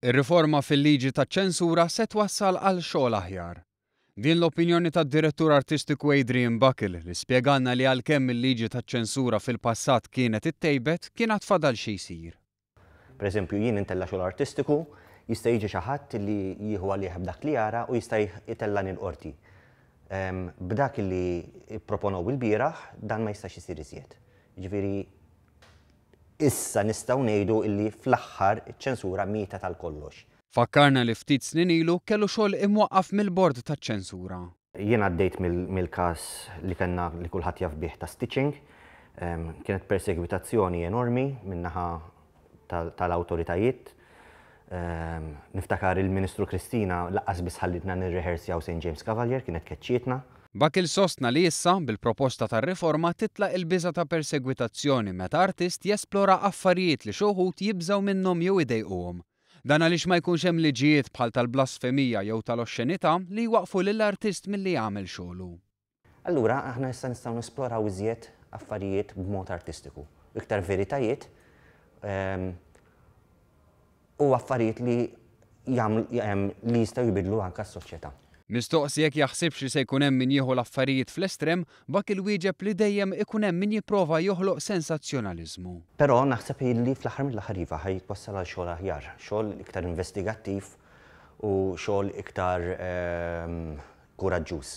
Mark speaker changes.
Speaker 1: Ir-riforma fil-liġi taċ-ċensura se twassal għal xogħol aħjar. Din l-opinjoni tad-direttur artistiku Adrian Buckle li spjegalna li għalkemm il-liġi taċ-ċensura fil-passat kienet ittejbet kien għad fadal xi jsir.
Speaker 2: Pereżempju jien intella xogħol artistiku jista' jiġi xi ħadd li jieħu għalih b'dak li jara u jista' jitellani l-qorti. B'dak li proponow il-bieraħ dan ma jistax isir iżjed. Jiġifieri issa nistgħu ngħidu illi fl-aħħar iċ-ċensura mieta tal kollox.
Speaker 1: Fakkarna li ftit snin ilu kellu xogħol imwaqqaf mill-bord taċ-ċensura.
Speaker 2: Jien għaddejt mill-każ li kellna li kulħadd jaf bih ta' stitching. Kienet persegwitazzjoni enormi min-naħa tal-awtoritajiet. Niftakar il-Ministru Kristina laqqas biss ħallitna nirrehearsjaw St. James Cavalier, kienet keċċietna.
Speaker 1: Buckle sostna li issa bil-proposta tar-riforma titlaq il-biża ta' persegwitazzjoni meta artist jesplora affarijiet li xi wħud jibżgħu minnhom jew idejquhom. Dan għaliex ma jkunx hemm liġijiet bħal tal-blasfemija jew tal-oxxenità li jwaqfu lill-artist milli jagħmel xogħlu.
Speaker 2: Allura aħna issa nistgħu nesploraw iżjed affarijiet b'mod artistiku, iktar veritajiet u affarijiet li jistgħu jbidlu anke s-soċjetà.
Speaker 1: Mistoqsi jekk jaħsibx li se jkun hemm min jieħu l-affarijiet fl-estrem, Buckle wieġeb li dejjem ikun hemm min jipprova joħloq sensazzjonaliżmu.
Speaker 2: Però naħseb li fl-aħħar mill-aħħar iva ħajtwassal għal xogħol aħjar, xogħol iktar investigattiv u xogħol iktar kuraġġuż.